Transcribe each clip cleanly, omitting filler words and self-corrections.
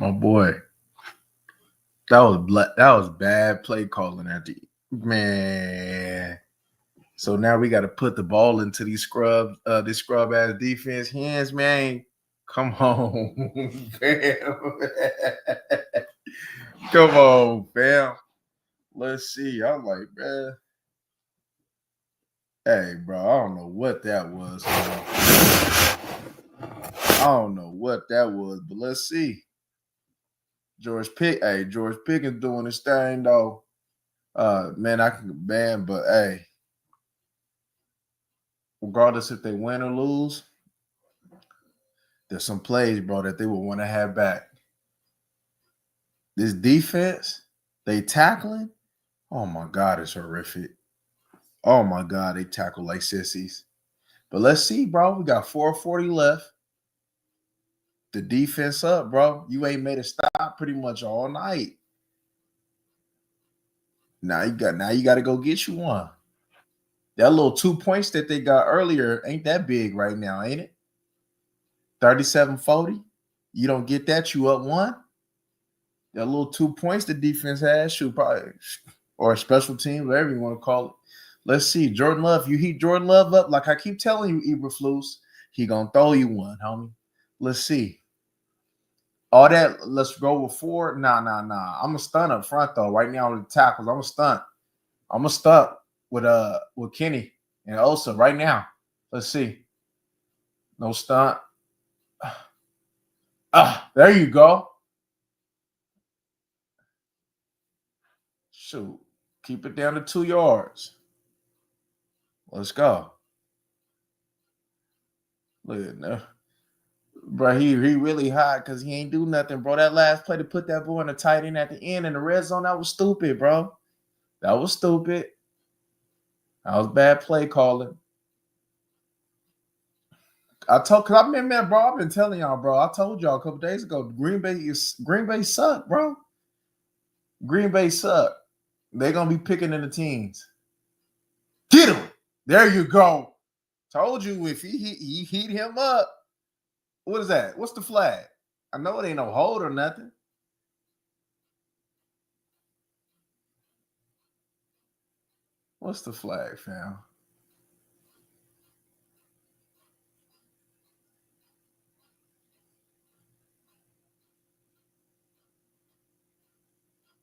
My boy. That was bad play calling at the man. So now we got to put the ball into this scrub ass defense hands, man. Come on, fam. Come on, fam. Let's see. I'm like, man. Hey, bro, I don't know what that was. I don't know what that was, but let's see. George Pickens doing his thing though. Man, I can ban, but hey, regardless if they win or lose, there's some plays, bro, that they will want to have back. This defense, they tackling. Oh my God, it's horrific. Oh my God, they tackle like sissies. But let's see, bro. We got 4:40 left. The defense up, bro. You ain't made a stop pretty much all night. Now you got to go get you one. That little 2 points that they got earlier ain't that big right now, ain't it? 37-40. You don't get that, you up one. That little 2 points the defense has, shoot, probably, or special team, whatever you want to call it. Let's see. Jordan Love, you heat Jordan Love up, like I keep telling you, Eberflus, he gonna throw you one, homie. Let's see. All that, let's go with 4. Nah. I'm a stunt up front though. Right now with the tackles, I'm a stunt. I'm a stunt with Kenny and Osa right now. Let's see. No stunt. There you go. Shoot. Keep it down to 2 yards. Let's go. Look at that. Bro, he really hot because he ain't do nothing, bro. That last play to put that ball in the tight end at the end in the red zone, that was stupid, bro. That was stupid. That was bad play calling. Cause I've been, man, bro. I've been telling y'all, bro. I told y'all a couple days ago, Green Bay suck, bro. Green Bay suck. They're gonna be picking in the teens. Get him. There you go. Told you if he heat him up. What is that? What's the flag? I know it ain't no hold or nothing. What's the flag, fam?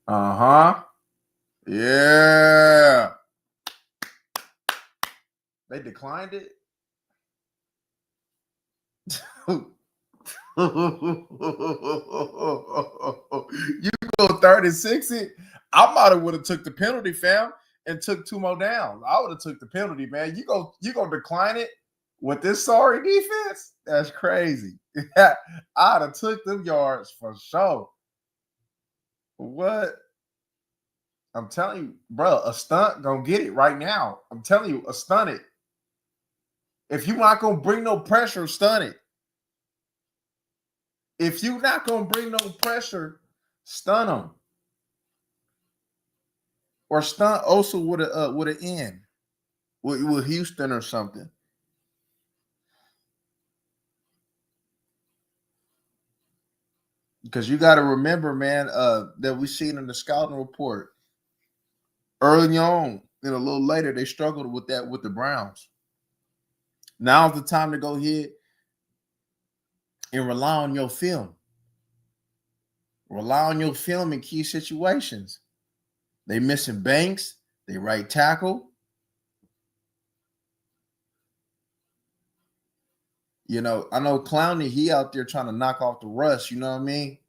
Uh-huh. Yeah. They declined it. You go 36 it. I might have would have took the penalty, fam, and took 2 more downs. I would have took the penalty, man. You go decline it with this sorry defense? That's crazy. I'd have took them yards for sure. What? I'm telling you, bro, a stunt gonna get it right now. I'm telling you, a stunt it. If you're not gonna bring no pressure, stun it. If you're not gonna bring no pressure, stun them. Or stun also with an end. With Houston or something. Because you got to remember, man, that we seen in the scouting report early on and a little later they struggled with that with the Browns. Now's the time to go ahead and rely on your film. Rely on your film in key situations. They missing Banks, they right tackle. You know, I know Clowney, he out there trying to knock off the rust, you know what I mean?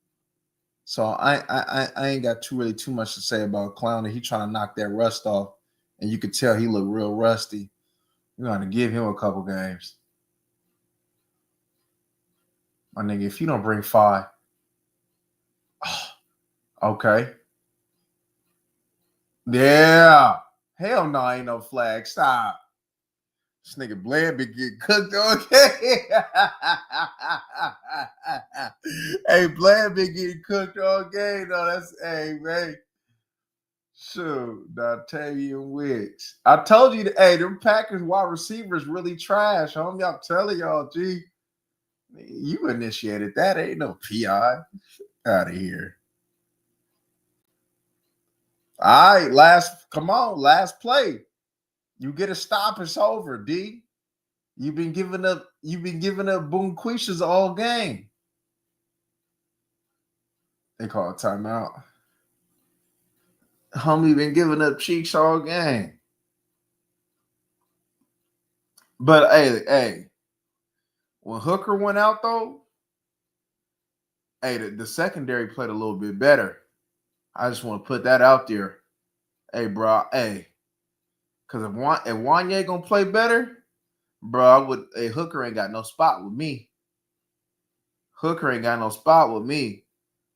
So I ain't got too much to say about Clowney. He trying to knock that rust off, and you could tell he looked real rusty. You're gonna give him a couple games. My nigga, if you don't bring 5, okay. Yeah. Hell no, ain't no flag. Stop. This nigga Bland been getting cooked all game. Hey, Bland been getting cooked all game. No, that's, hey, man. Shoot, Dontavian Wicks. I told you that, hey, them Packers wide receivers really trash, homie. I'm telling y'all, G. You initiated that. Ain't no PI. Out of here. All right, last play. You get a stop, it's over, D. You've been giving up boom all game. They call it timeout. Homie been giving up cheeks all game. But hey, when Hooker went out though, hey, the secondary played a little bit better. I just want to put that out there. Hey, bro, hey, because if Wanye gonna play better, bro, Hooker ain't got no spot with me. Hooker ain't got no spot with me.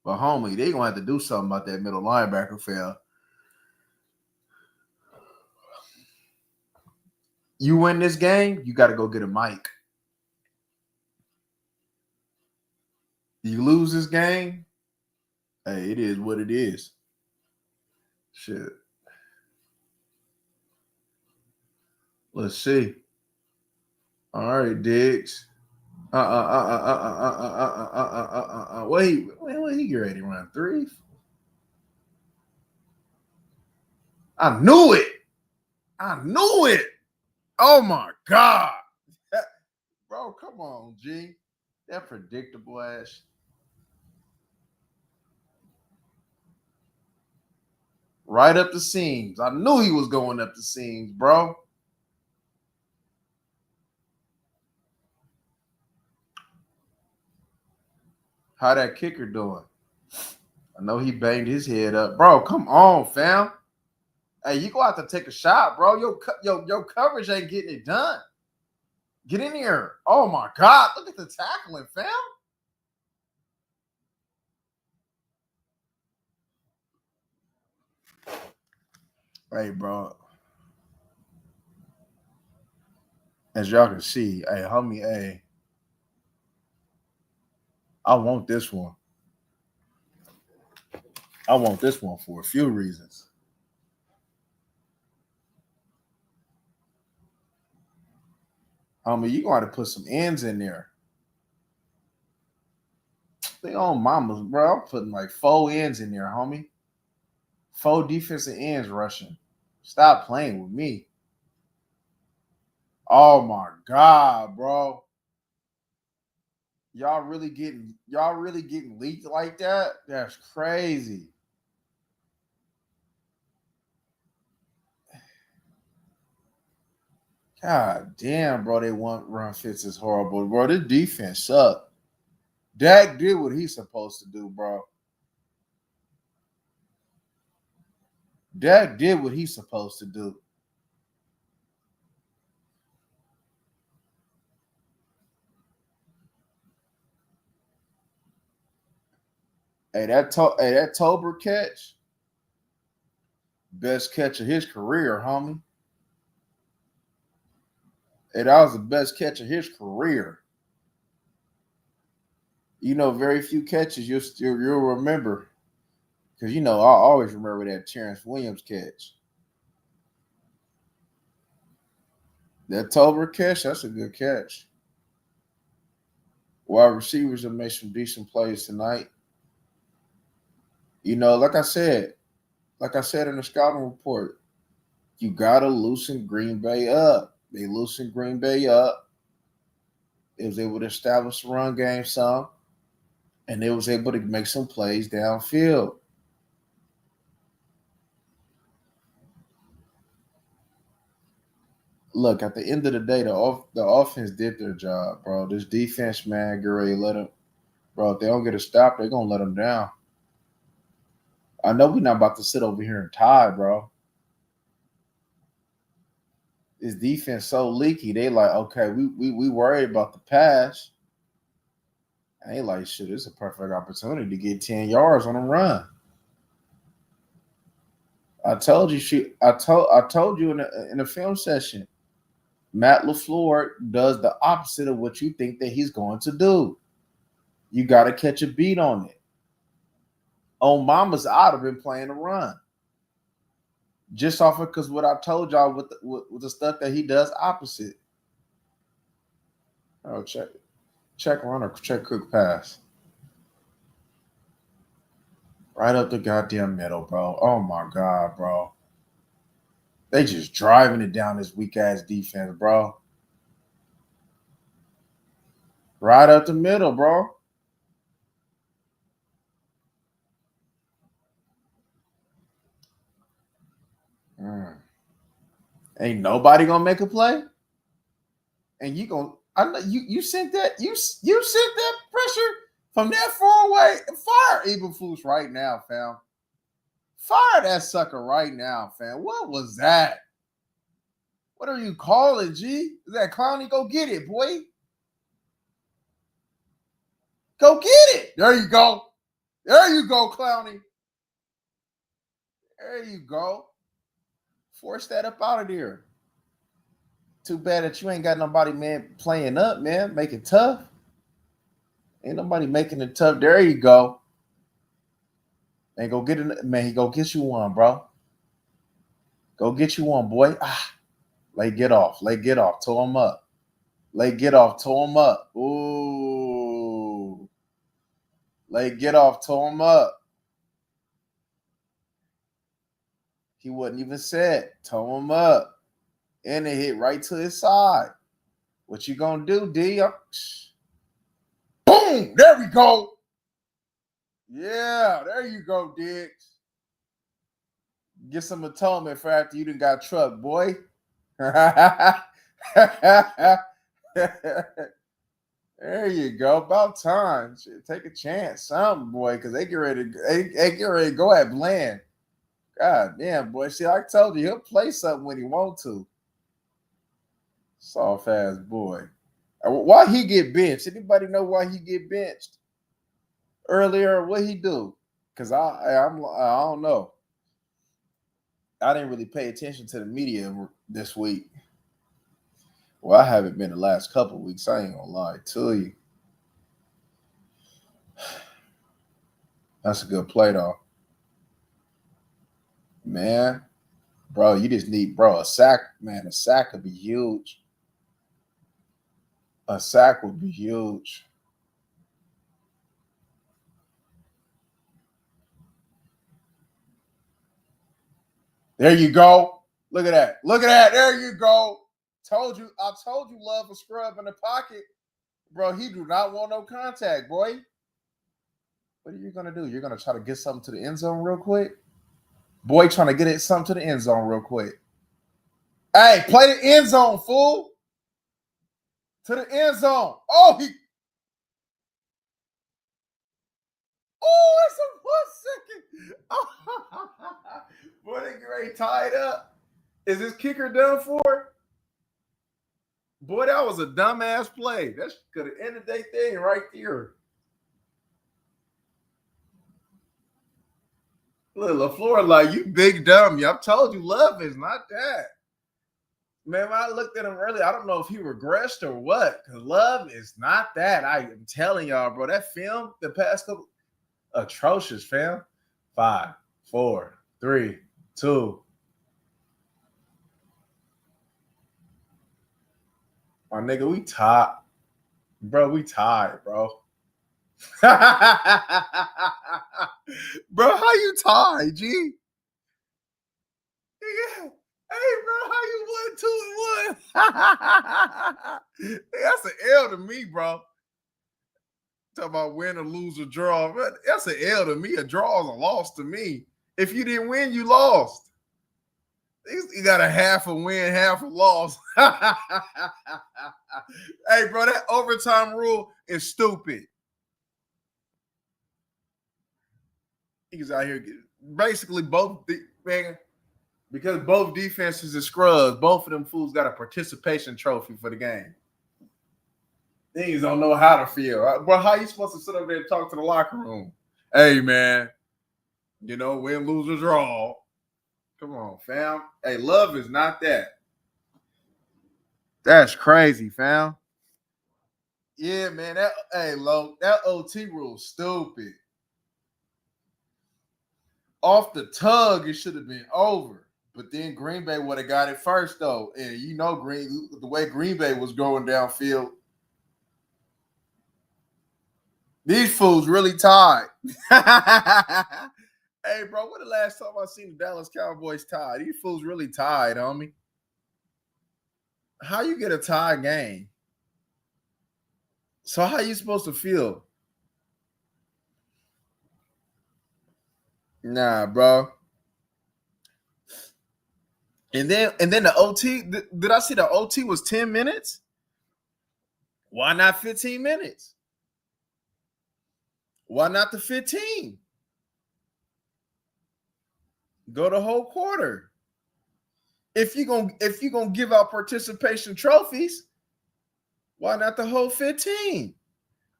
But homie, they gonna have to do something about that middle linebacker fail. You win this game, you got to go get a mic. You lose this game, hey, it is what it is. Shit. Let's see. All right, Diggs. Wait, he get ready to run 3? I knew it. Oh my God. Bro, come on, G. That predictable ass. Right up the seams. I knew he was going up the seams, bro. How that kicker doing? I know he banged his head up. Bro, come on, fam. Hey, you go out to take a shot, bro. Your coverage ain't getting it done. Get in here. Oh, my God. Look at the tackling, fam. Hey, bro. As y'all can see, hey, homie, hey. I want this one. I want this one for a few reasons. Homie, you going to put some ends in there. They on mamas, bro. I'm putting like 4 ends in there, homie. 4 defensive ends rushing. Stop playing with me. Oh my God, bro. Y'all really getting leaked like that? That's crazy. God damn, bro. They want run fits is horrible, bro. This defense sucked. Dak did what he's supposed to do, bro. Dak did what he's supposed to do. Hey, that Tober catch, best catch of his career, homie. Hey, that was the best catch of his career. You know, very few catches you'll remember. Because, you know, I always remember that Terrence Williams catch. That Tober catch, that's a good catch. Wide receivers have made some decent plays tonight. You know, like I said in the scouting report, you got to loosen Green Bay up. They loosened Green Bay up. They was able to establish the run game some, and they was able to make some plays downfield. Look, at the end of the day, the offense did their job, bro. This defense, man, get ready to let them, bro. If they don't get a stop, they're gonna let them down. I know we're not about to sit over here and tie, bro. This defense so leaky. They like, okay, we worried about the pass. I ain't like, shit, it's a perfect opportunity to get 10 yards on a run. I told you, I told you in the film session, Matt LaFleur does the opposite of what you think that he's going to do. You got to catch a beat on it. On Mama's out of been playing the run. Just off of because what I told y'all with the stuff that he does opposite. Oh, check run or check quick pass. Right up the goddamn middle, bro. Oh my God, bro. They just driving it down this weak ass defense, bro. Right up the middle, bro. Mm. Ain't nobody gonna make a play, and you gonna. I know you sent that you sent that pressure from that far away. Fire Eberflus right now, fam. Fire that sucker right now, fam. What was that? What are you calling, G? Is that Clowney? Go get it, boy. Go get it. There you go. There you go, Clowney. There you go. Force that up out of there. Too bad that you ain't got nobody, man, playing up, man. Make it tough. Ain't nobody making it tough. There you go. And go get it, man. He go get you one, bro. Go get you one, boy. Ah, lay get off. Lay get off. Toe him up. Lay get off. Toe him up. Ooh. Lay get off. Toe him up. He wasn't even set. Toe him up. And it hit right to his side. What you gonna do, D? Boom! There we go. Yeah, there you go, Diggs. Get some atonement for after you done got trucked, boy. There you go. About time. Shit, take a chance, something, boy, because they get ready to go at Bland. God damn, boy. See, I told you he'll play something when he want to. Soft ass boy. Why he get benched? Anybody know why he get benched earlier? What he do? Because I don't know. I didn't really pay attention to the media this week. Well, I haven't been the last couple of weeks. I ain't gonna lie to you. That's a good play, though. Man, bro, you just need, bro, a sack. Man, a sack would be huge. A sack would be huge. There you go. Look at that. Look at that. There you go. I told you love a scrub in the pocket. Bro, he do not want no contact, boy. What are you going to do? You're going to try to get something to the end zone real quick? Boy, trying to get it something to the end zone real quick. Hey, play the end zone, fool. To the end zone. Oh, he. Oh, it's a 1 second. Oh. Boy, they get ready tied up. Is this kicker done for? Boy, that was a dumbass play. That could have ended their thing right there. Look, LaFleur, like, you big dummy. I've told you love is not that. Man, when I looked at him earlier, I don't know if he regressed or what. Because love is not that. I am telling y'all, bro. That film, the past couple, atrocious, fam. 5, 4, 3, 2. My nigga, we tied. Bro, we tied, bro. Bro, how you tied, G? Yeah. Hey, bro, how you 1, 2, and 1? That's an L to me, bro. Talk about win or lose or draw. But that's an L to me. A draw is a loss to me. If you didn't win, you lost. You got a half a win, half a loss. Hey, bro, that overtime rule is stupid. He's out here basically both, man, because both defenses are scrubs. Both of them fools got a participation trophy for the game. Things don't know how to feel. Bro, how you supposed to sit up there and talk to the locker room? Hey, man, you know, win, lose, or draw. Come on, fam. Hey, love is not that. That's crazy, fam. Yeah, man. That OT rule stupid. Off the tug, it should have been over. But then Green Bay would have got it first, though. And you know, the way Green Bay was going downfield. These fools really tied. Hey, bro, when the last time I seen the Dallas Cowboys tied? These fools really tied, homie. How you get a tie game? So how you supposed to feel? Nah, bro. And then the OT. Did I see the OT was 10 minutes? Why not 15 minutes? Why not the 15? Go the whole quarter. If you gonna give out participation trophies, why not the whole 15?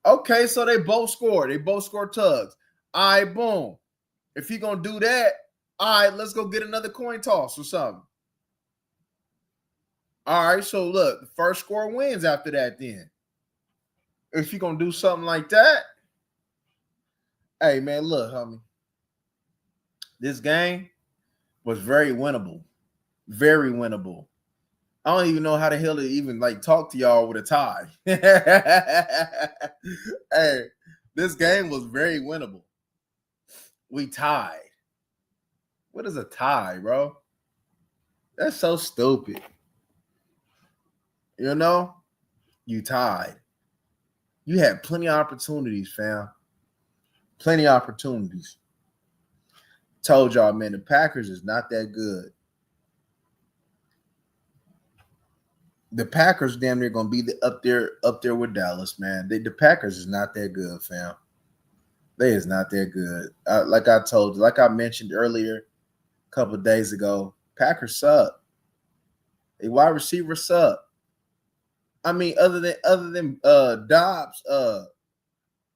Okay, so they both scored. They both scored tugs. All right, boom. If he gonna do that, all right, let's go get another coin toss or something. All right, so look, the first score wins after that. Then, if you gonna do something like that, hey man, look, homie, this game was very winnable, very winnable. I don't even know how the hell to even like talk to y'all with a tie. Hey, this game was very winnable. We tied. What is a tie, bro? That's so stupid. You know, you tied. You had plenty of opportunities, fam. Plenty of opportunities. Told y'all, man, the Packers is not that good. The Packers damn near gonna be up there with Dallas, man. The Packers is not that good, fam. They is not that good. Like I told you, like I mentioned earlier, a couple of days ago, Packers suck. A wide receiver suck. I mean, other than Dobbs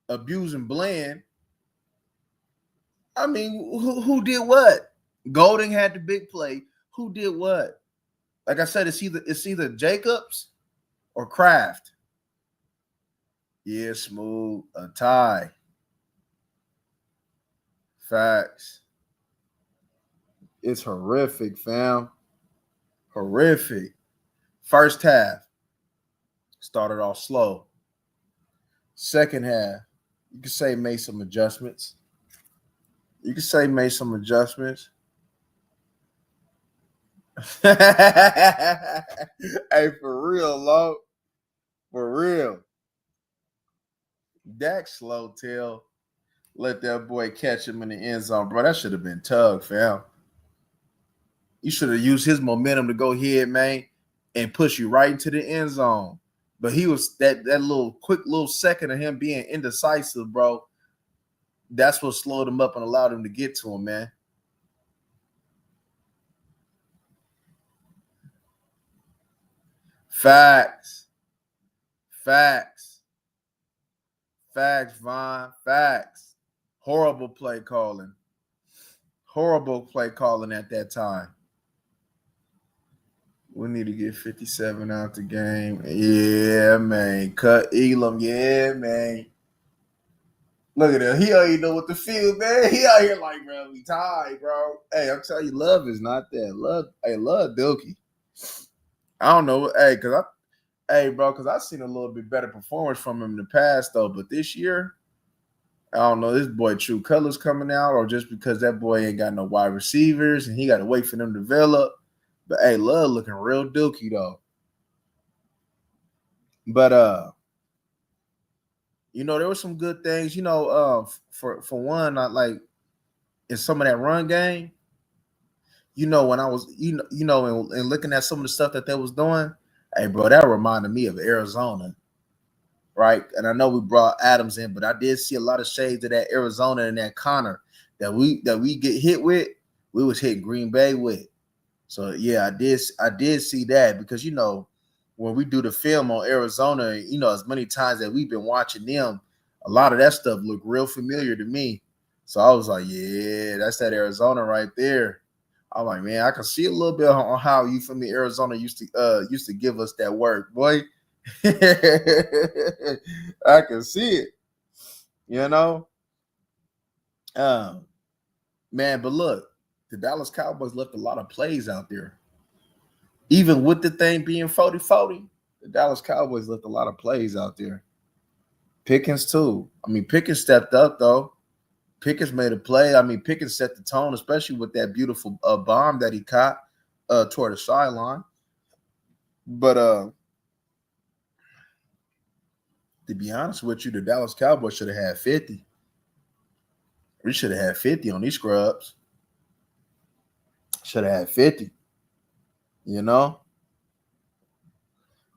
abusing Bland, I mean, who did what? Golding had the big play. Who did what? Like I said, it's either Jacobs or Kraft. Yeah, smooth. A tie. Facts. It's horrific, fam. Horrific. First half started off slow. Second half, you could say made some adjustments. Hey, for real, Lo. For real. Dak slow tail. Let that boy catch him in the end zone, bro. That should have been Tug, fam. You should have used his momentum to go ahead, man, and push you right into the end zone. But he was that little quick little second of him being indecisive, bro. That's what slowed him up and allowed him to get to him, man. Facts. Facts. Facts, Vaughn. Facts. Horrible play calling. Horrible play calling at that time. We need to get 57 out the game. Yeah, man. Cut Elam. Yeah, man. Look at him. He don't even know what to feel, man. He out here like, bro, we tied, bro. Hey, I'm telling you, love is not that. Love Dookie. I don't know. Because I've seen a little bit better performance from him in the past, though. But this year, I don't know. This boy true colors coming out, or just because that boy ain't got no wide receivers and he got to wait for them to develop. But hey, Love looking real dookie though. But there were some good things. For one, I like in some of that run game. When I was and looking at some of the stuff that they was doing, hey, bro, that reminded me of Arizona, right? And I know we brought Adams in, but I did see a lot of shades of that Arizona and that Connor that we get hit with. We was hitting Green Bay with. So yeah, I did see that because when we do the film on Arizona, as many times that we've been watching them, a lot of that stuff looked real familiar to me. So I was like, yeah, that's that Arizona right there. I'm like, man, I can see a little bit on how you from the Arizona used to give us that work, boy. I can see it, man. But look, the Dallas Cowboys left a lot of plays out there. Even with the thing being 40-40, the Dallas Cowboys left a lot of plays out there. Pickens, too. I mean, Pickens stepped up, though. Pickens made a play. I mean, Pickens set the tone, especially with that beautiful bomb that he caught toward the sideline. But to be honest with you, the Dallas Cowboys should have had 50. We should have had 50 on these scrubs. Should have had 50. You know?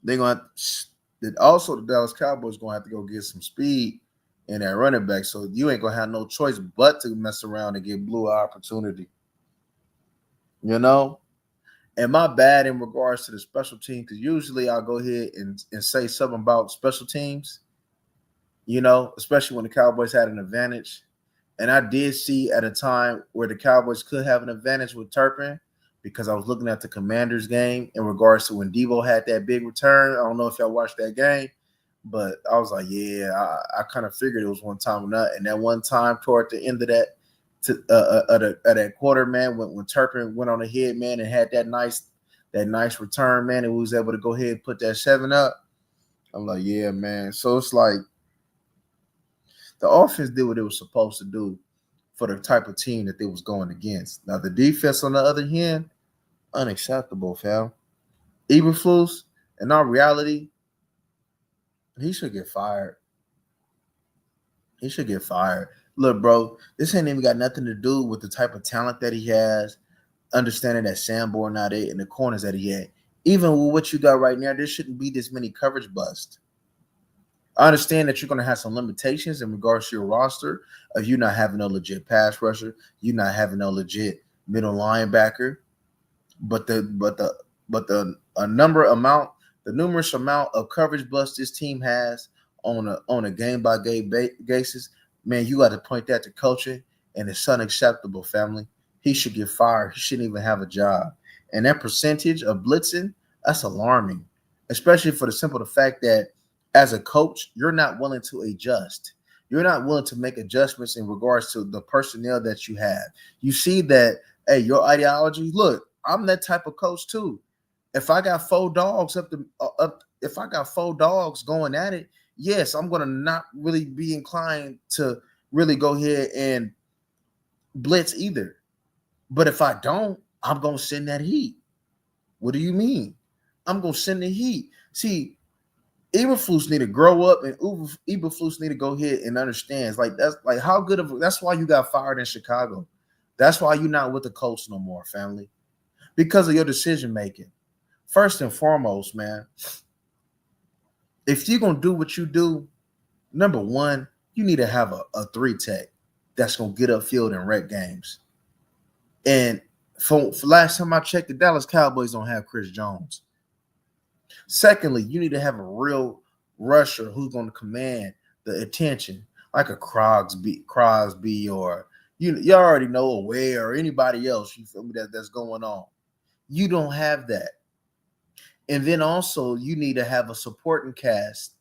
They're going to also the Dallas Cowboys going to have to go get some speed in that running back. So you ain't going to have no choice but to mess around and get blue opportunity. You know? And my bad in regards to the special team, because usually I'll go ahead and say something about special teams, you know, especially when the Cowboys had an advantage. And I did see at a time where the Cowboys could have an advantage with Turpin, because I was looking at the Commanders game in regards to when Debo had that big return. I don't know if y'all watched that game, but I was like, yeah, I kind of figured it was one time or not. And that one time toward the end of that, that quarter, man, when Turpin went on ahead, man, and had that nice return, man, and we was able to go ahead and put that 7 up. I'm like, yeah, man. So it's like the offense did what it was supposed to do for the type of team that they was going against. Now the defense, on the other hand, unacceptable, fam. Eberflus, in all reality, he should get fired. He should get fired. Look, bro, this ain't even got nothing to do with the type of talent that he has, understanding that Sanborn not it and the corners that he had. Even with what you got right now, there shouldn't be this many coverage busts. I understand that you're going to have some limitations in regards to your roster of you not having a legit pass rusher, you not having a legit middle linebacker, but the numerous amount of coverage busts this team has on a game by game basis, man, you got to point that to coaching, and it's unacceptable, family. He should get fired. He shouldn't even have a job. And that percentage of blitzing, that's alarming, especially for the fact that as a coach, you're not willing to adjust. You're not willing to make adjustments in regards to the personnel that you have. You see that, hey, your ideology, look, I'm that type of coach too. If I got 4 dogs if I got 4 dogs going at it, yes, I'm going to not really be inclined to really go ahead and blitz either. But if I don't, I'm going to send that heat. What do you mean? I'm going to send the heat. See, Eberflus need to grow up, and Eberflus need to go ahead and understand. It's like that's like how good of that's why you got fired in Chicago. That's why you're not with the Colts no more, family. Because of your decision making. First and foremost, man, if you're gonna do what you do, number one, you need to have a 3 tech that's gonna get upfield and wreck games. And for last time I checked, the Dallas Cowboys don't have Chris Jones. Secondly, you need to have a real rusher who's going to command the attention, like a Crosby, or you already know a Ware or anybody else. You feel me? That's going on. You don't have that, and then also you need to have a supporting cast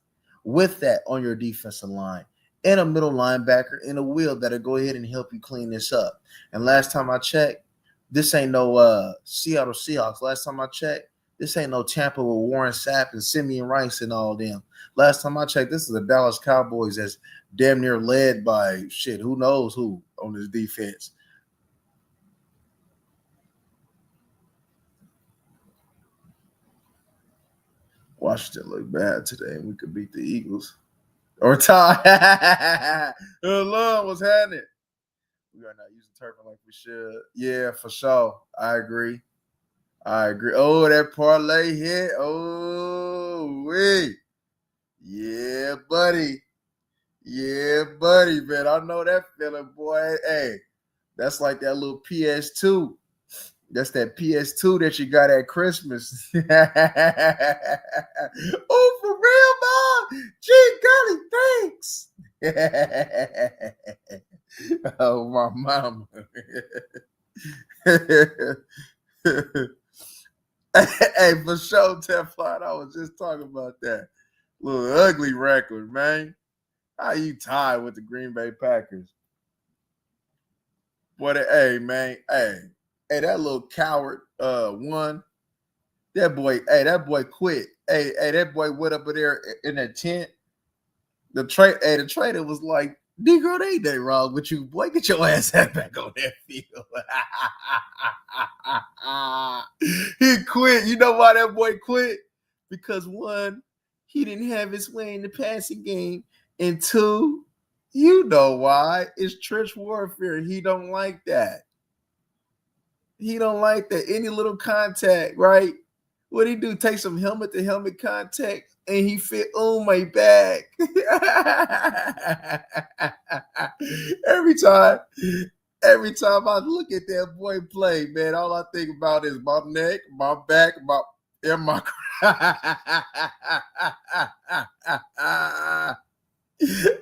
with that on your defensive line, and a middle linebacker, and a wheel that'll go ahead and help you clean this up. And last time I checked, this ain't no Seattle Seahawks. Last time I checked, this ain't no Tampa with Warren Sapp and Simeon Rice and all them. Last time I checked, this is the Dallas Cowboys that's damn near led by who knows who on this defense. Washington look bad today, and we could beat the Eagles. Or tie. Lord, what's happening? We are not using Turpin like we should. Yeah, for sure. I agree. Oh, that parlay hit. Oh, wait. Yeah, buddy. Man. I know that feeling, boy. Hey, that's like that little PS2. That's that PS2 that you got at Christmas. Oh, for real, Mom? Gee, golly, thanks. Oh, my mama. Hey, for sure, Teflon. I was just talking about that. Little ugly record, man. How you tied with the Green Bay Packers? What? Hey, man. Hey, that little coward won. That boy quit. Hey, that boy went up there in that tent. The trader was like, Negro, they ain't nothing wrong with you, boy. Get your ass back on that field. He quit. You know why that boy quit? Because one, he didn't have his way in the passing game, and two, you know why? It's trench warfare. He don't like that. He don't like that. Any little contact, right? What he do? Take some helmet to helmet contact, and he fit on my back. every time, every time I look at that boy play, man, all I think about is my neck, my back, and my.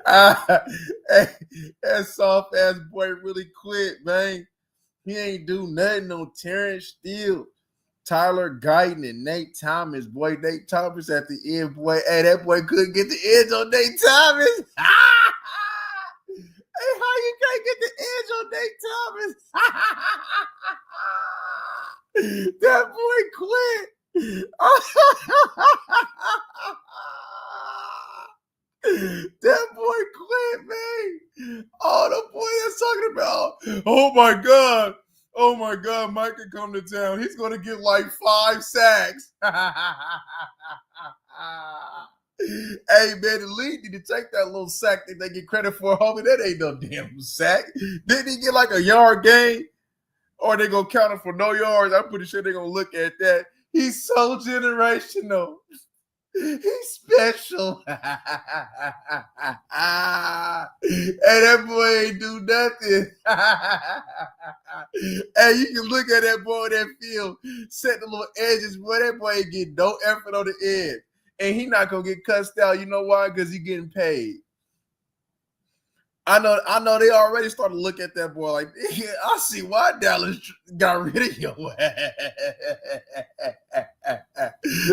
That soft ass boy really quit, man. He ain't do nothing on Terrence Steele, Tyler Guyton, and Nate Thomas. Boy, Nate Thomas at the end, boy. Hey, that boy couldn't get the edge on Nate Thomas. Hey, how you can't get the edge on Nate Thomas? That boy quit. That boy quit, man. Oh, the boy that's talking about, oh my God, Mike can come to town. He's going to get like 5 sacks. Hey, man, the league need to take that little sack that they get credit for, homie. That ain't no damn sack. Didn't he get like a yard gain? Or they going to count it for no yards? I'm pretty sure they're going to look at that. He's so generational. He's special. Hey, that boy ain't do nothing. Hey, you can look at that boy on that field, set the little edges. Boy, that boy ain't getting no effort on the edge. And he not going to get cussed out. You know why? Because he getting paid. I know they already started to look at that boy like, yeah, I see why Dallas got rid of your ass.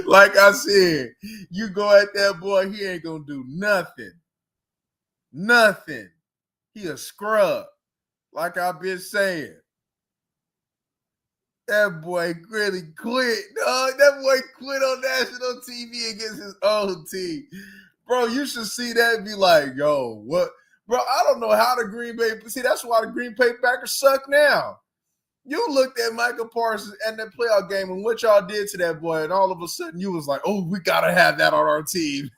Like I said, you go at that boy, he ain't gonna do nothing. Nothing. He a scrub. Like I've been saying. That boy really quit. No, that boy quit on national TV against his own team. Bro, you should see that and be like, yo, what? Bro, I don't know how the Green Bay – see, that's why the Green Bay Packers suck now. You looked at Michael Parsons and that playoff game and what y'all did to that boy, and all of a sudden you was like, oh, we got to have that on our team.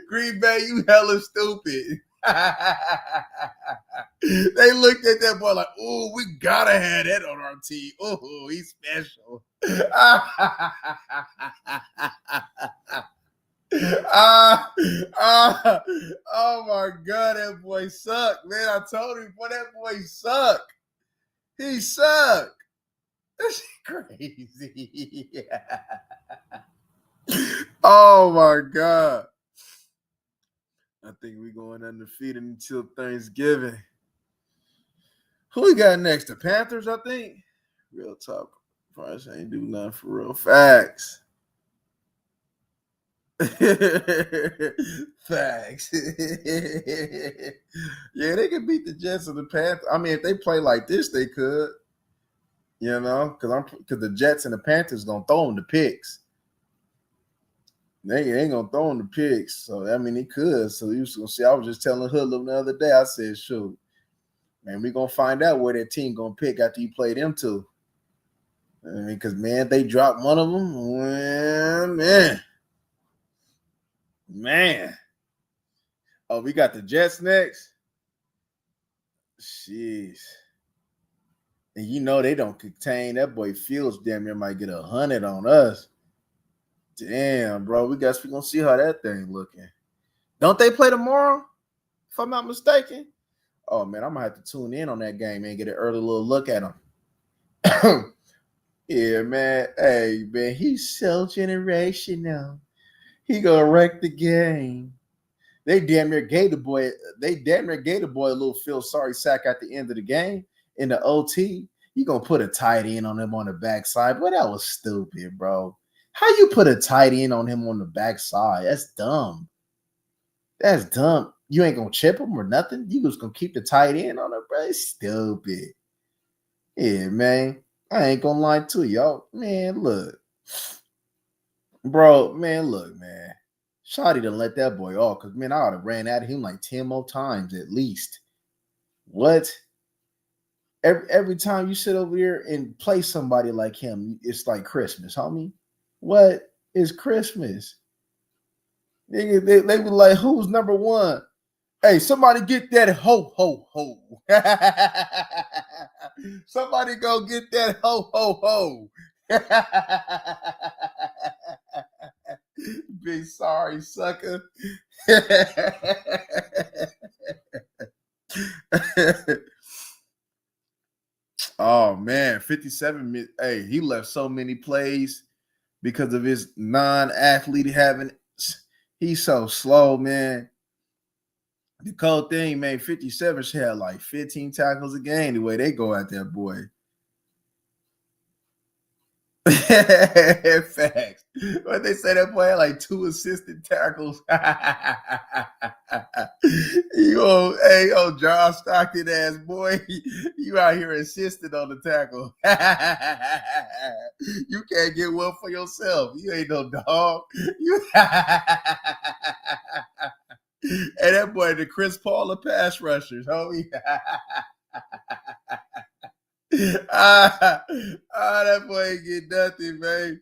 Green Bay, you hella stupid. They looked at that boy like, oh, we got to have that on our team. Oh, he's special. Oh my God, that boy sucked, man. I told him, boy, that boy sucked. He sucked. That's crazy. Oh my God. I think we're going undefeated until Thanksgiving. Who we got next? The Panthers, I think. Real talk. Price ain't do nothing for real. Facts. Facts. Yeah, they could beat the Jets or the Panthers. I mean, if they play like this, they could. You know, because the Jets and the Panthers gonna throw them the picks. They ain't gonna throw them the picks. So I mean, he could. So you was gonna see. I was just telling Hoodlum the other day. I said, "Shoot, man, we gonna find out where that team gonna pick after you play them two." I mean, because man, they dropped one of them. Well, man. Oh, we got the Jets next. Jeez. And you know they don't contain that boy Fields. Damn near might get 100 on us. Damn, bro. We gonna see how that thing looking. Don't they play tomorrow? If I'm not mistaken. Oh man, I'm gonna have to tune in on that game and get an early little look at him. Yeah, man. Hey, man, he's so generational. He gonna wreck the game. They damn near gave the boy a little feel sorry sack at the end of the game in the OT. You gonna put a tight end on him on the backside? But that was stupid, bro. How you put a tight end on him on the backside? That's dumb. That's dumb. You ain't gonna chip him or nothing. You just gonna keep the tight end on him, bro. It's stupid. Yeah, man. I ain't gonna lie to y'all. Man, look. Bro, man, look, man. Shotty done let that boy off because, man, I would have ran at him like 10 more times at least. What? Every time you sit over here and play somebody like him, it's like Christmas, homie. What is Christmas? They be like, who's number one? Hey, somebody get that ho, ho, ho. Somebody go get that ho, ho, ho. Big sorry, sucker. Oh man, 57. Hey, he left so many plays because of his non-athlete having. He's so slow, man. The cold thing, man, 57 should have like 15 tackles a game the way they go at that boy. Facts. What they say that boy had like 2 assisted tackles. Hey, John Stockton ass boy, you out here assisting on the tackle. You can't get one for yourself. You ain't no dog. Hey, that boy, the Chris Paul of pass rushers, homie. That boy ain't get nothing, man.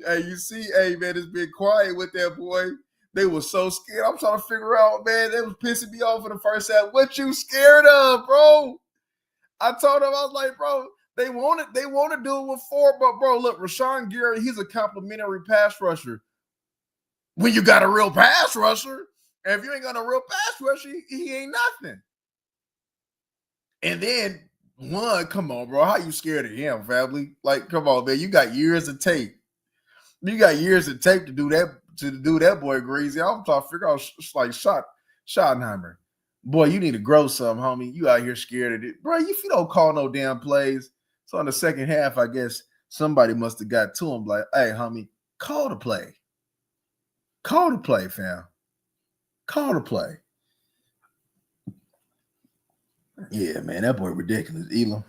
Hey, you see, hey, man, it's been quiet with that boy. They were so scared. I'm trying to figure out, man, they was pissing me off in the first half. What you scared of, bro? I told him, I was like, bro, they want to do it with 4, but bro, look, Rashawn Gary, he's a complimentary pass rusher. When you got a real pass rusher, and if you ain't got a real pass rusher, he ain't nothing. And then come on, bro. How you scared of him, family? Like, come on, man. You got years of tape. You got years of tape to do that boy greasy. I'm trying to figure out like Schottenheimer. Boy, you need to grow some, homie. You out here scared of it. Bro, if you don't call no damn plays. So in the second half, I guess somebody must have got to him like, hey, homie, call the play. Call the play, fam. Call the play. Yeah, man, that boy ridiculous, Elam.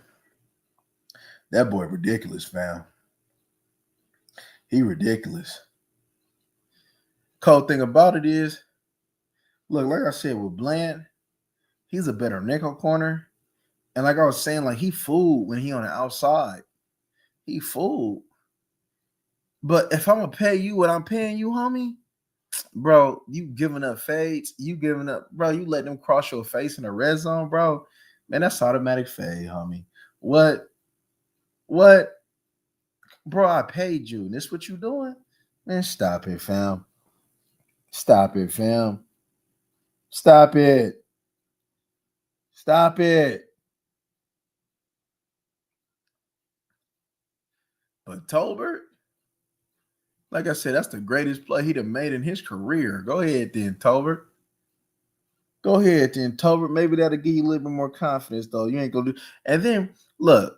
That boy ridiculous, fam. He ridiculous. Cold thing about it is, look, like I said with Bland, he's a better nickel corner. And like I was saying, like he fooled when he on the outside. He fooled. But if I'm gonna pay you what I'm paying you, homie, bro, you giving up fades, you giving up, bro, you let them cross your face in the red zone, bro. Man, that's automatic fade, homie. What? Bro, I paid you. And this what you doing? Man, stop it, fam. Stop it, fam. Stop it. Stop it. But Tolbert, like I said, that's the greatest play he'd have made in his career. Go ahead then, Tolbert. Go ahead then, Tolbert. Maybe that'll give you a little bit more confidence, though. You ain't gonna do. And then look,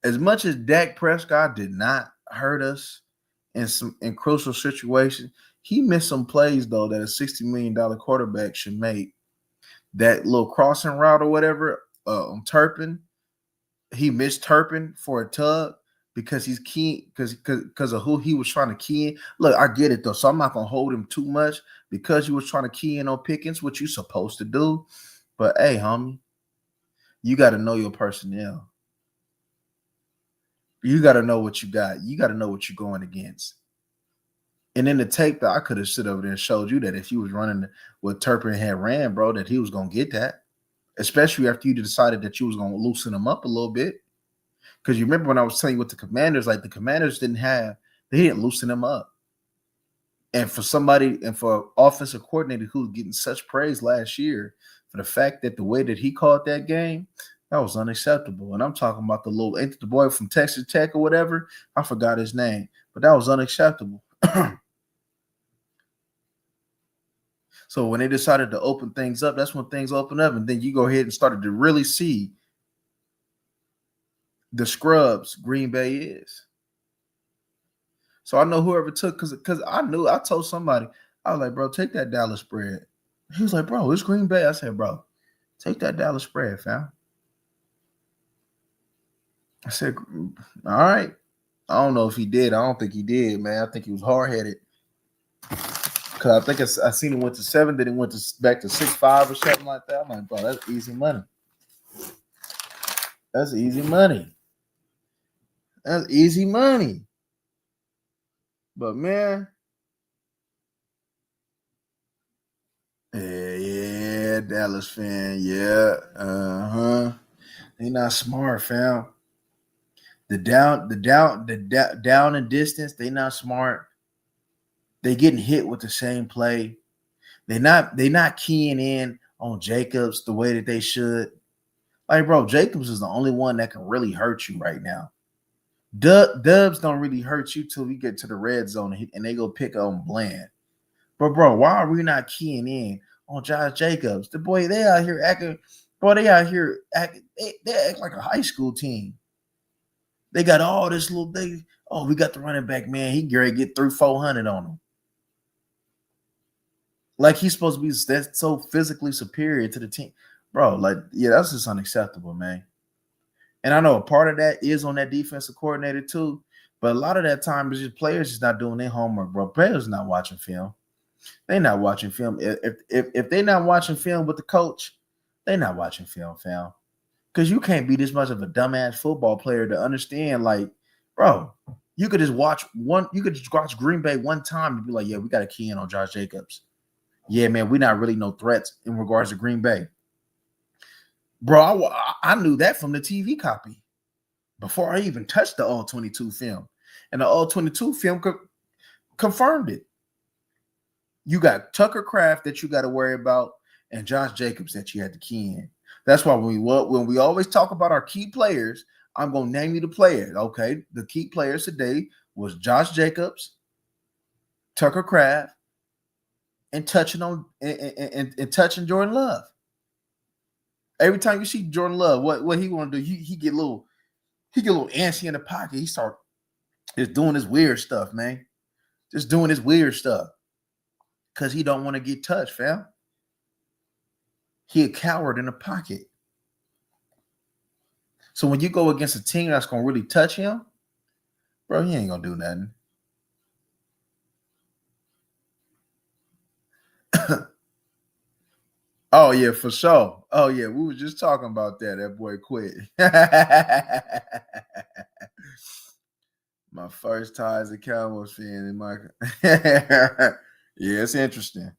as much as Dak Prescott did not hurt us in crucial situations, he missed some plays though that a $60 million quarterback should make. That little crossing route or whatever on Turpin, he missed Turpin for a tug because he's key because of who he was trying to key in. Look, I get it though, so I'm not gonna hold him too much because he was trying to key in on Pickens, what you supposed to do. But hey, homie, you got to know your personnel. You got to know what you got. You got to know what you're going against. And in the tape that I could have stood over there and showed you that if you was running what Turpin had ran, bro, that he was gonna get that. Especially after you decided that you was gonna loosen him up a little bit. Because you remember when I was telling you with the Commanders, like the Commanders they didn't loosen him up. And for offensive coordinator who was getting such praise last year for the fact that the way that he called that game, that was unacceptable. And I'm talking about ain't the boy from Texas Tech or whatever? I forgot his name, but that was unacceptable. So when they decided to open things up, that's when things open up. And then you go ahead and started to really see the scrubs Green Bay is. So I know whoever took, because I told somebody, I was like, bro, take that Dallas spread. He was like, bro, it's Green Bay. I said, bro, take that Dallas spread, fam. I said, all right. I don't know if he did. I don't think he did, man. I think he was hard-headed. Cause I think I seen it went to 7, then it went to back to 6.5 or something like that. I'm like, bro, that's easy money. That's easy money. That's easy money. But man, yeah, Dallas fan, yeah, They not smart, fam. Down and distance. They not smart. They getting hit with the same play. They not keying in on Jacobs the way that they should. Like, bro, Jacobs is the only one that can really hurt you right now. Dubs don't really hurt you till we get to the red zone and they go pick on Bland. But bro, why are we not keying in on Josh Jacobs? The boy, they out here acting, bro. They out here acting. They act like a high school team. They got all this little thing. Oh, we got the running back, man. He gonna get 300-400 on him. Like he's supposed to be that's so physically superior to the team, bro. Like, yeah, that's just unacceptable, man. And I know a part of that is on that defensive coordinator too, but a lot of that time is just players just not doing their homework, bro. Players not watching film. They not watching film. If they not watching film with the coach, they not watching film, fam. Because you can't be this much of a dumbass football player to understand, like, bro, you could just watch Green Bay one time and be like, yeah, we got to key in on Josh Jacobs. Yeah, man, we're not really no threats in regards to Green Bay. Bro, I knew that from the TV copy before I even touched the All-22 film. And the All-22 film confirmed it. You got Tucker Kraft that you got to worry about and Josh Jacobs that you had to key in. That's why when we always talk about our key players, I'm going to name you the players. Okay, the key players today was Josh Jacobs, Tucker Kraft, and touching Jordan Love. Every time you see Jordan Love, what he want to do, he get a little antsy in the pocket. He start just doing this weird stuff, man. Just doing this weird stuff because he don't want to get touched, fam. He a coward in the pocket. So when you go against a team that's gonna really touch him, bro, he ain't gonna do nothing. Oh yeah, for sure. Oh yeah, we was just talking about that. That boy quit. My first tie as a Cowboys fan in my yeah, it's interesting.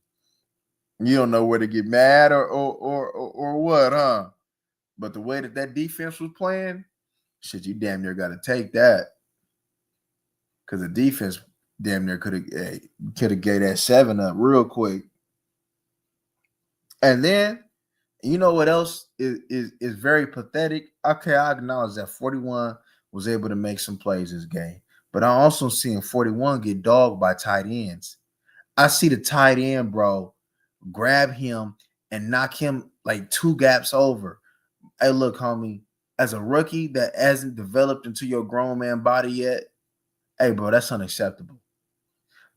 You don't know where to get mad or what, huh? But the way that defense was playing, shit, you damn near got to take that because the defense damn near could have gave that 7 up real quick. And then you know what else is very pathetic? Okay, I acknowledge that 41 was able to make some plays this game, but I also seen 41 get dogged by tight ends. I see the tight end, bro, grab him and knock him like 2 gaps over. Hey, look, homie, as a rookie that hasn't developed into your grown man body yet, hey, bro, that's unacceptable.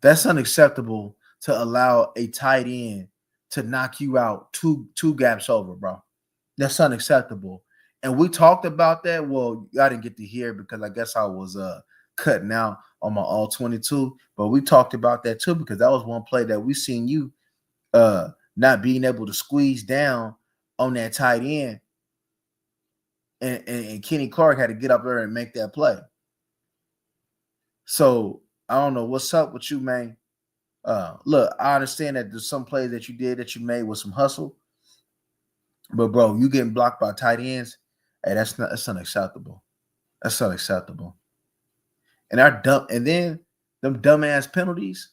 That's unacceptable to allow a tight end to knock you out two gaps over, bro. That's unacceptable. And we talked about that. Well, I didn't get to hear because I guess I was cutting out on my All-22. But we talked about that too because that was one play that we seen you not being able to squeeze down on that tight end. And Kenny Clark had to get up there and make that play. So I don't know what's up with you, man. Look, I understand that there's some plays that you did that you made with some hustle, but bro, you getting blocked by tight ends, hey, that's unacceptable. That's unacceptable. And then them dumbass penalties,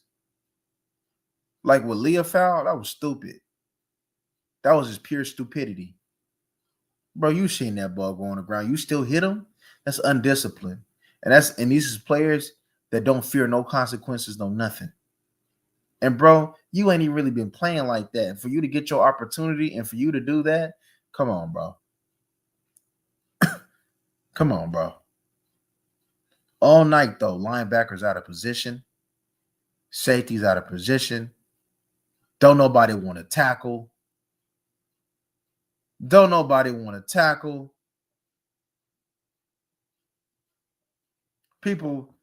like with Leah foul, that was stupid. That was just pure stupidity. Bro, you seen that ball go on the ground. You still hit him? That's undisciplined. And these is players that don't fear no consequences, no nothing. And bro, you ain't even really been playing like that. And for you to get your opportunity and for you to do that, come on, bro. Come on, bro. All night though, linebackers out of position, safeties out of position. Don't nobody want to tackle. Don't nobody want to tackle. People,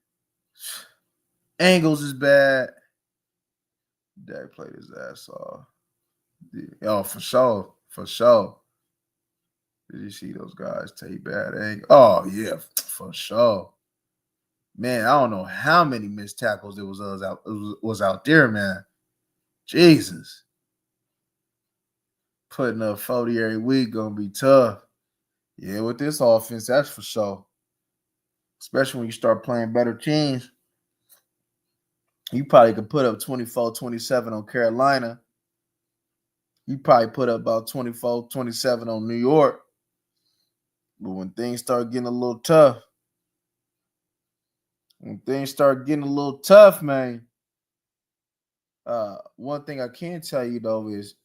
angles is bad. Dak played his ass off. Oh, for sure. For sure. Did you see those guys take bad angle? Oh, yeah, for sure. Man, I don't know how many missed tackles was out there, man. Jesus. Putting up 40 every week gonna be tough. Yeah, with this offense, that's for sure. Especially when you start playing better teams. You probably could put up 24, 27 on Carolina. You probably put up about 24, 27 on New York. But when things start getting a little tough, man, one thing I can tell you though is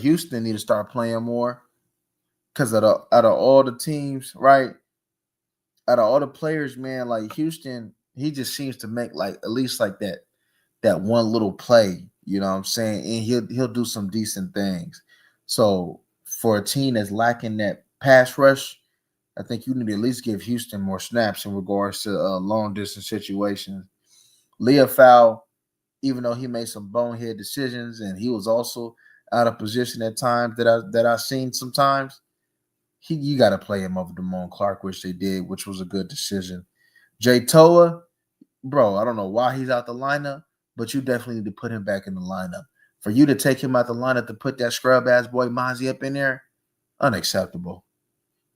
Houston need to start playing more because out of all the teams, right? Out of all the players, man, like Houston, he just seems to make like at least like that one little play. You know what I'm saying? And he'll do some decent things. So for a team that's lacking that pass rush, I think you need to at least give Houston more snaps in regards to long distance situations. Leah Fowl, even though he made some bonehead decisions and he was also out of position at times that I seen sometimes, you got to play him over Damone Clark, which they did, which was a good decision. Jay Toa, bro, I don't know why he's out the lineup, but you definitely need to put him back in the lineup. For you to take him out the lineup to put that scrub ass boy Mozzie up in there, unacceptable.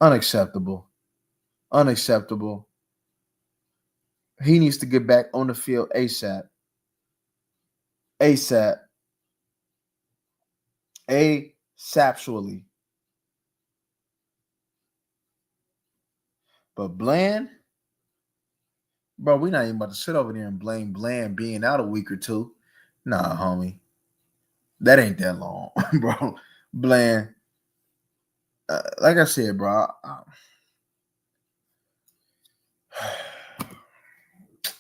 Unacceptable. Unacceptable. He needs to get back on the field ASAP. ASAP. ASAPually. But Bland, bro, we not even about to sit over there and blame Bland being out a week or two. Nah, homie. That ain't that long, bro. Bland, like I said, bro,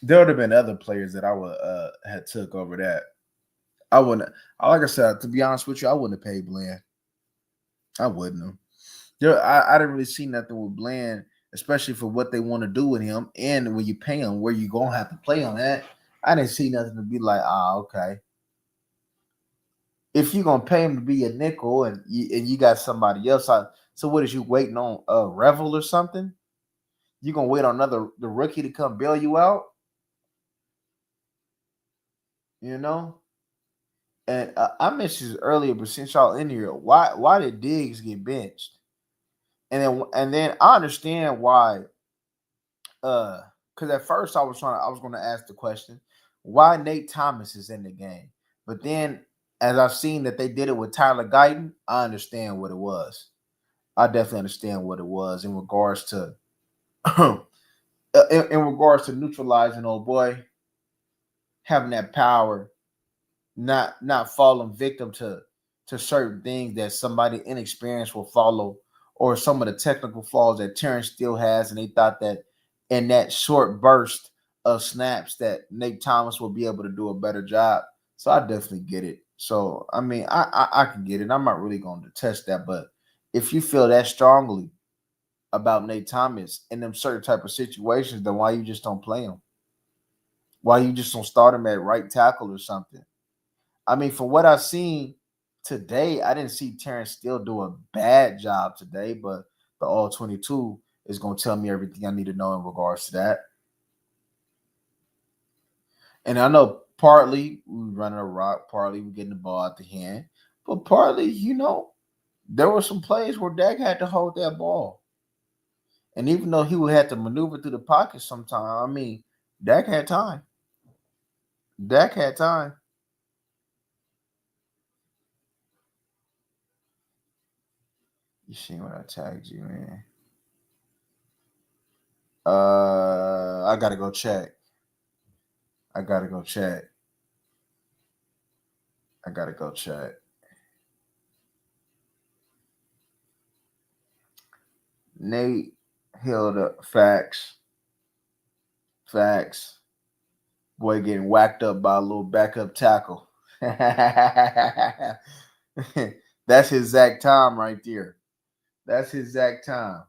there would have been other players that I would had took over that. I wouldn't. Like I said, to be honest with you, I wouldn't have paid Bland. I wouldn't have. I didn't really see nothing with Bland, especially for what they want to do with him, and when you pay him, where you gonna have to play on that. I didn't see nothing to be like, okay. If you're gonna pay him to be a nickel and you got somebody else, so what is you waiting on Revel or something? You gonna wait on the rookie to come bail you out? You know? And I mentioned this earlier, but since y'all in here, why did Diggs get benched? And then I understand why. Because at first I was gonna ask the question, why Nate Thomas is in the game, but then as I've seen that they did it with Tyler Guyton, I understand what it was. I definitely understand what it was in regards to in regards to neutralizing old boy, having that power, not falling victim to certain things that somebody inexperienced will follow, or some of the technical flaws that Terrence still has, and they thought that in that short burst of snaps that Nate Thomas will be able to do a better job. So I definitely get it. So I mean, I can get it. I'm not really going to test that, but if you feel that strongly about Nate Thomas in them certain type of situations, then why you just don't play him? Why you just don't start him at right tackle or something? I mean, from what I've seen today, I didn't see Terrence still do a bad job today, but the all 22 is going to tell me everything I need to know in regards to that. And I know partly we running a rock, partly we getting the ball out the hand, but partly, there were some plays where Dak had to hold that ball. And even though he would have to maneuver through the pocket sometime, I mean, Dak had time. Dak had time. You see when I tagged you, man. I gotta go check. I gotta go check. I gotta go check. Nate Hilda, facts. Facts. Boy getting whacked up by a little backup tackle. That's his exact time right there. That's his exact time.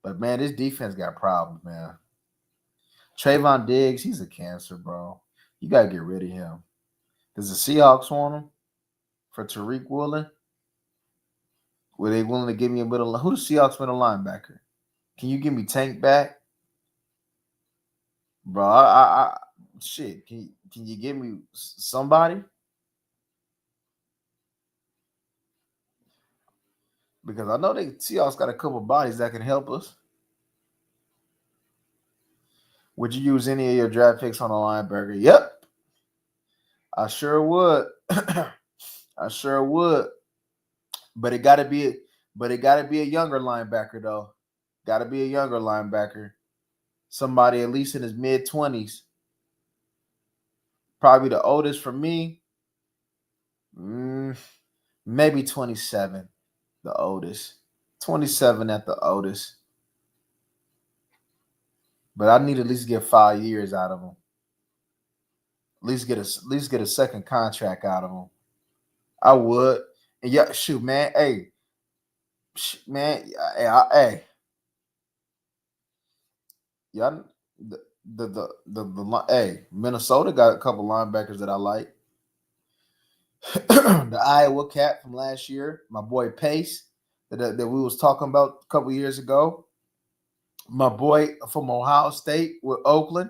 But man, this defense got problems, man. Trayvon Diggs, he's a cancer, bro. You gotta get rid of him. Does the Seahawks want him for Tariq Woolen? Were they willing to give me a bit of who the Seahawks been a linebacker? Can you give me Tank back, bro? Shit. Can you give me somebody? Because I know they Seahawks got a couple bodies that can help us. Would you use any of your draft picks on a linebacker? Yep, I sure would. I sure would. But it gotta be a younger linebacker though. Gotta be a younger linebacker. Somebody at least in his mid-20s. Probably the oldest for me. Maybe 27. The oldest. 27 at the oldest. But I need at least get 5 years out of him. At least get a second contract out of him. I would. And yeah, shoot, man. Hey, man. Hey. Y'all, hey, Minnesota got a couple linebackers that I like. The Iowa cat from last year, my boy Pace, that we was talking about a couple years ago. My boy from Ohio State with Oakland.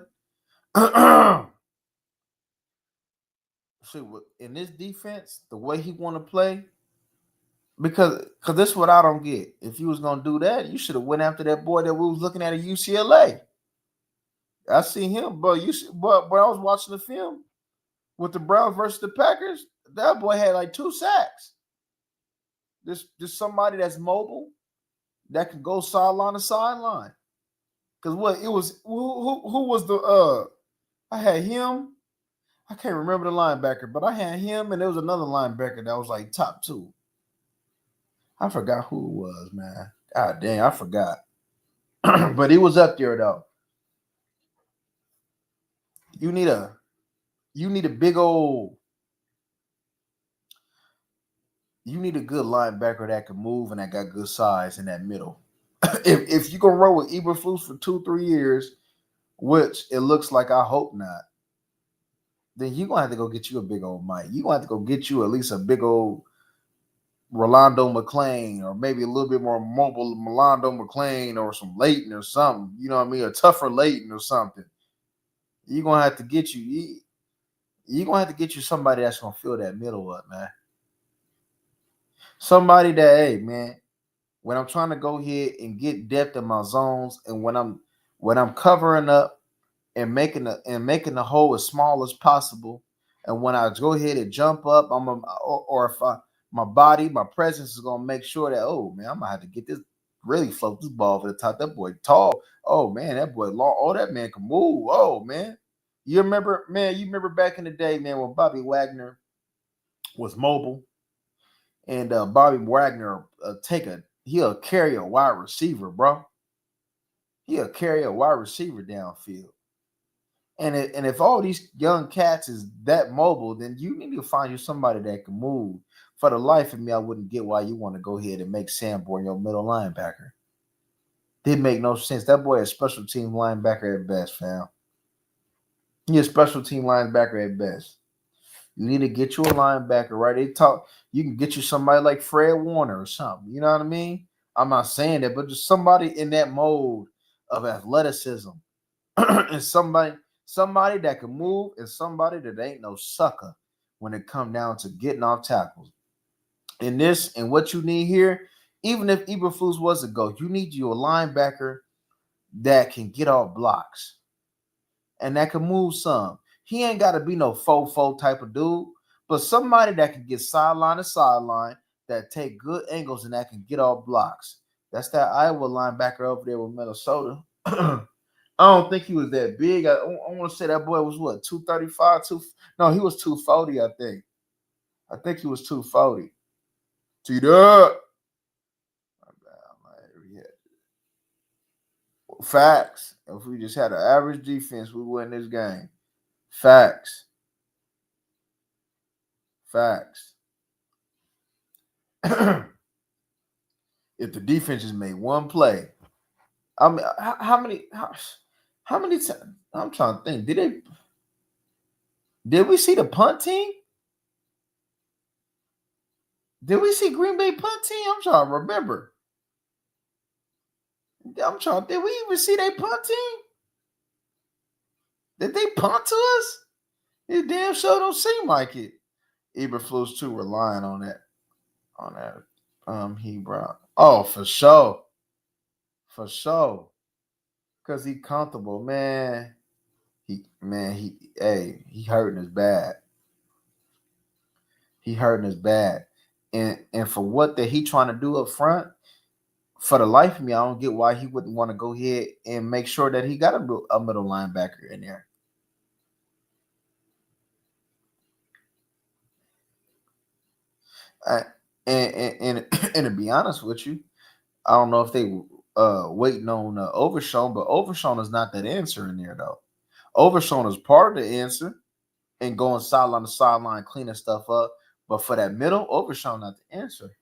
In this defense, the way he want to play, because this is what I don't get. If you was gonna do that, you should have went after that boy that we was looking at UCLA. I seen him, bro. But I was watching the film with the Browns versus the Packers. That boy had like 2 sacks. This somebody that's mobile that can go sideline to sideline. Because what it was, who was the I had him. I can't remember the linebacker, but I had him, and there was another linebacker that was like top 2. I forgot who it was, man. God dang, I forgot. But he was up there though. You need a big old. You need a good linebacker that can move and that got good size in that middle. if you can roll with Eberflus for 2-3 years, which it looks like I hope not, then you're gonna have to go get you a big old Mike. You're gonna have to go get you at least a big old Rolando McClain, or maybe a little bit more mobile Rolando McClain, or some Leighton or something. You know what I mean? A tougher Leighton or something. You're gonna have to get you. You're gonna have to get you somebody that's gonna fill that middle up, man. Somebody that, hey, man, when I'm trying to go ahead and get depth in my zones, and when I'm covering up and making the hole as small as possible, and when I go ahead and jump up, or if my body, my presence is gonna make sure that, oh man, I'm gonna have to get this, really float this ball for the top. That boy tall. Oh man, that boy long. Oh, that man can move. Oh man, you remember back in the day, man, when Bobby Wagner was mobile, and Bobby Wagner he'll carry a wide receiver, bro. He'll carry a wide receiver downfield. And if all these young cats is that mobile, then you need to find you somebody that can move. For the life of me, I wouldn't get why you want to go ahead and make Sanborn your middle linebacker. Didn't make no sense. That boy is special team linebacker at best, fam. He's a special team linebacker at best. You need to get you a linebacker, right? You can get you somebody like Fred Warner or something. You know what I mean? I'm not saying that, but just somebody in that mode of athleticism and somebody that can move, and somebody that ain't no sucker when it come down to getting off tackles. And what you need here, even if Eberflus was to go, you need you a linebacker that can get off blocks and that can move some. He ain't got to be no faux type of dude, but somebody that can get sideline to sideline, that take good angles, and that can get off blocks. That's that Iowa linebacker over there with Minnesota. I don't think he was that big. I want to say that boy was what, 235? No, he was 240, I think. I think he was 240. T-Duck. Facts. If we just had an average defense, we win this game. Facts. If the defense just made one play, I mean, how many times? I'm trying to think. Did they? Did we see the punt team? Did we see Green Bay punt team? I'm trying to remember. Did we even see they punt team? Did they punt to us? It damn sure don't seem like it. Eberflus too relying on that. He brought. Oh, for sure. For sure. Cause he comfortable, man. He hurting us bad. He hurting us bad. And for what that he trying to do up front, for the life of me, I don't get why he wouldn't want to go ahead and make sure that he got a middle linebacker in there. I, and to be honest with you, I don't know if they waiting on Overshown, but Overshown is not that answer in there though. Overshown is part of the answer and going sideline to sideline, cleaning stuff up. But for that middle, Overshown not the answer.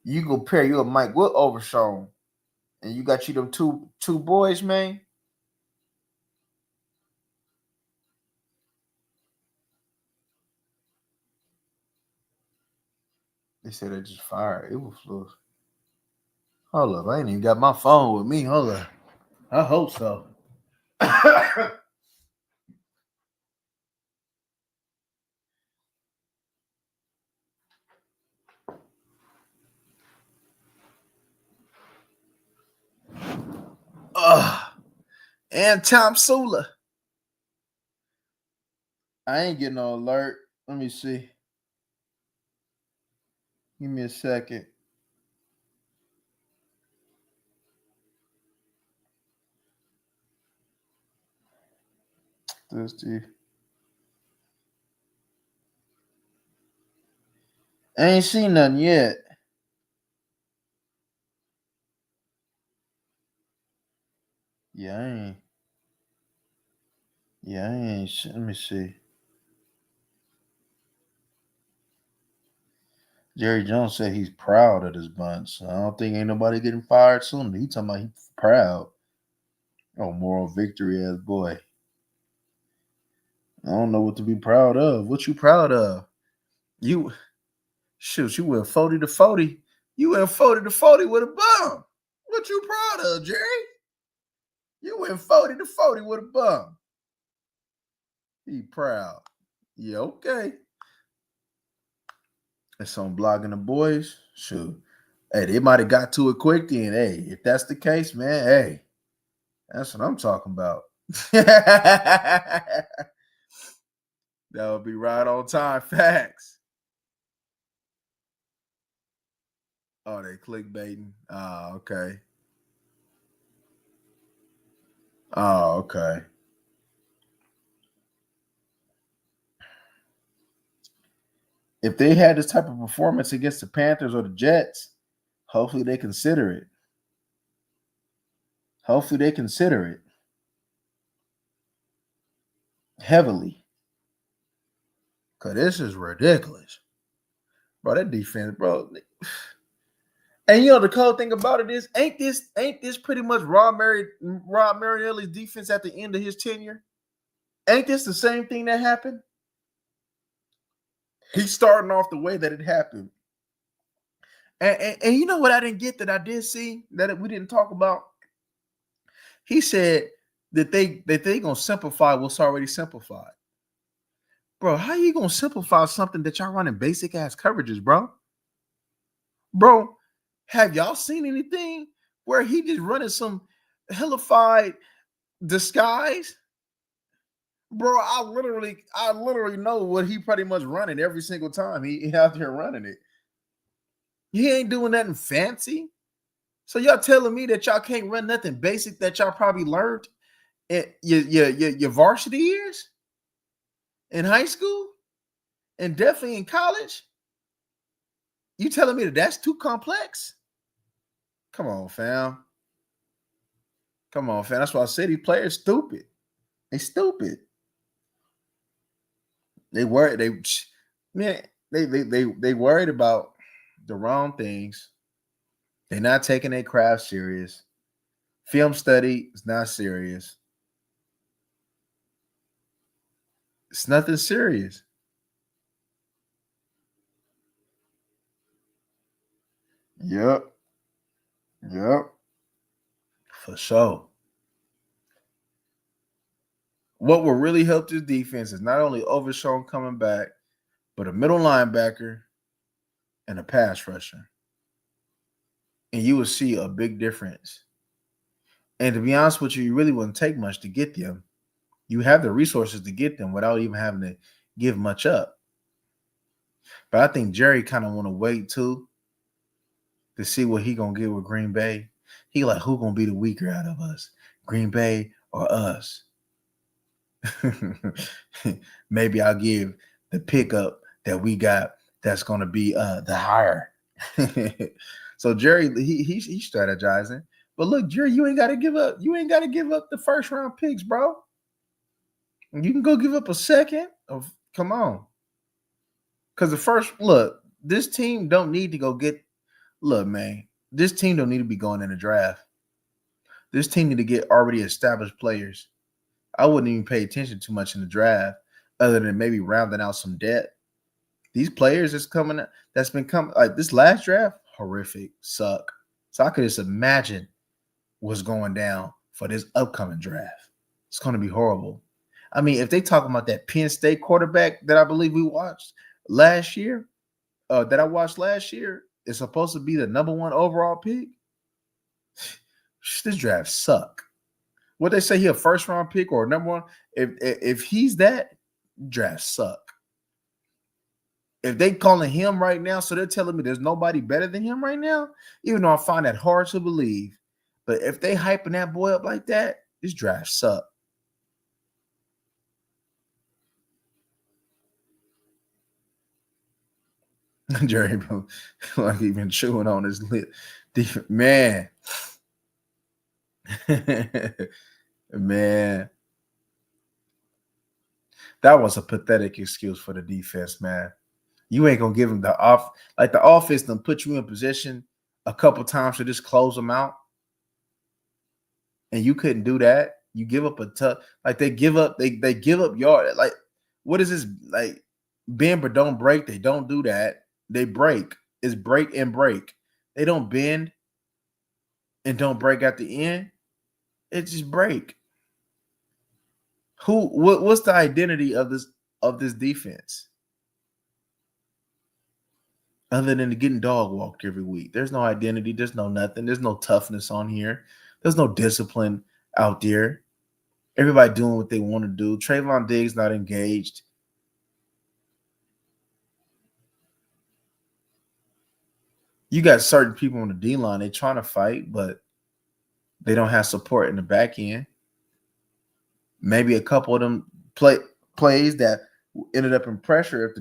You go pair you a Mike with Overshown, and you got you them two boys, man. They said they just fired. It was fluid. Hold up, I ain't even got my phone with me. Hold up. I hope so. And Tom Sula. I ain't getting no alert. Let me see. Give me a second. I ain't seen nothing yet. Yeah, I ain't. Yeah, I ain't. Let me see. Jerry Jones said he's proud of this bunch. I don't think ain't nobody getting fired soon. He talking about he's proud. Oh, moral victory ass boy. I don't know what to be proud of. What you proud of? You you went 40 to 40. You went 40 to 40 with a bum. What you proud of, Jerry? You went 40 to 40 with a bum. He proud. Yeah, okay. It's on blogging the boys. Shoot. Hey, they might have got to it quick then. Hey, if that's the case, man, hey, that's what I'm talking about. That would be right on time. Facts. Oh, they clickbaiting. Oh, okay. Oh, okay. If they had this type of performance against the Panthers or the Jets, hopefully they consider it. Hopefully they consider it heavily. Cause this is ridiculous. Bro, that defense, bro. And you know the cool thing about it is, ain't this pretty much Rob Marinelli's defense at the end of his tenure? Ain't this the same thing that happened? He's starting off the way that it happened. And you know what I didn't get that I did see that we didn't talk about? He said that they gonna simplify what's already simplified. Bro, how you gonna simplify something that y'all running basic ass coverages, bro? Bro, have y'all seen anything where he just running some hellified disguise? Bro, I literally know what he pretty much running every single time he out there running it. He ain't doing nothing fancy. So y'all telling me that y'all can't run nothing basic that y'all probably learned in your varsity years in high school and definitely in college? You telling me that that's too complex? Come on, fam. Come on, fam. That's why I said these players stupid. They stupid. They worry. Man. They worried about the wrong things. They're not taking their craft serious. Film study is not serious. It's nothing serious. Yep. Yep. For sure. What will really help this defense is not only Overshown coming back, but a middle linebacker and a pass rusher. And you will see a big difference. And to be honest with you, you really wouldn't take much to get them. You have the resources to get them without even having to give much up. But I think Jerry kind of want to wait too to see what he gonna get with Green Bay. He like, who gonna be the weaker out of us, Green Bay or us? Maybe I'll give the pickup that we got that's gonna be the higher. So Jerry, he's strategizing. But look, Jerry, you ain't got to give up. You ain't got to give up the first round picks, bro. You can go give up a second. Come on, because the first look, this team don't need to go get. Look, man, this team don't need to be going in the draft. This team need to get already established players. I wouldn't even pay attention too much in the draft, other than maybe rounding out some debt. These players that's been coming like this last draft, horrific, suck. So I could just imagine what's going down for this upcoming draft. It's going to be horrible. I mean, if they talk about that Penn State quarterback that I believe we watched last year, is supposed to be the number one overall pick. This draft suck. What they say he a first round pick or number one? If he's that, draft suck. If they calling him right now, so they're telling me there's nobody better than him right now, even though I find that hard to believe. But if they hyping that boy up like that, this draft suck. Jerry, like he been chewing on his lip. Man. Man. That was a pathetic excuse for the defense, man. You ain't gonna give him the offense done put you in position a couple times to just close them out. And you couldn't do that. You give up a tough, like they give up yard. Like, what is this? Like, bend but don't break. They don't do that. They break. It's break and break. They don't bend and don't break at the end. It's just break. What's the identity of this defense? Other than getting dog walked every week. There's no identity. There's no nothing. There's no toughness on here. There's no discipline out there. Everybody doing what they want to do. Trayvon Diggs not engaged. You got certain people on the D line. They trying to fight, but they don't have support in the back end. Maybe a couple of them plays that ended up in pressure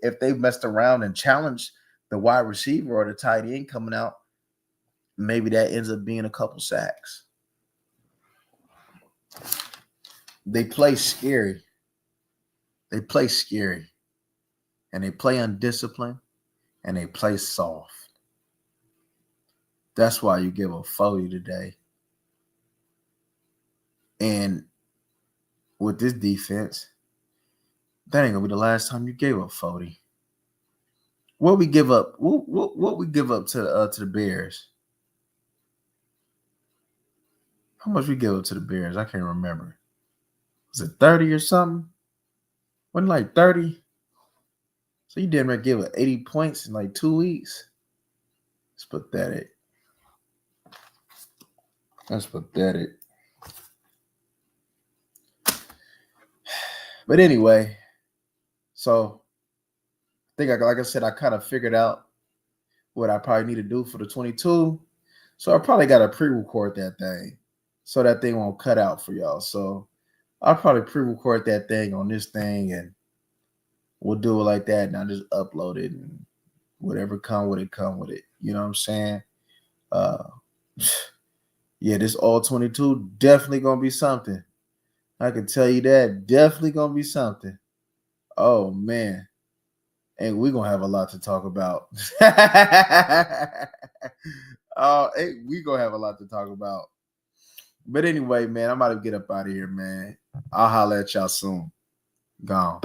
if they messed around and challenged the wide receiver or the tight end coming out, maybe that ends up being a couple sacks. They play scary. They play scary. And they play undisciplined and they play soft. That's why you give a 40 today. And with this defense, that ain't gonna be the last time you gave up 40. What we give up? What we give up to the Bears? How much we give up to the Bears? I can't remember. Was it 30 or something? Wasn't it like 30? So you didn't give it 80 points in like 2 weeks. It's pathetic. That's pathetic. But anyway, so I think, like I said, I kind of figured out what I probably need to do for the 22. So I probably got to pre-record that thing so that thing won't cut out for y'all. So I'll probably pre-record that thing on this thing and we'll do it like that. And I'll just upload it and whatever come with it. You know what I'm saying? Yeah, this all 22 definitely going to be something. I can tell you that. Definitely going to be something. Oh, man. And we're going to have a lot to talk about. We're going to have a lot to talk about. But anyway, man, I'm about to get up out of here, man. I'll holler at y'all soon. Gone.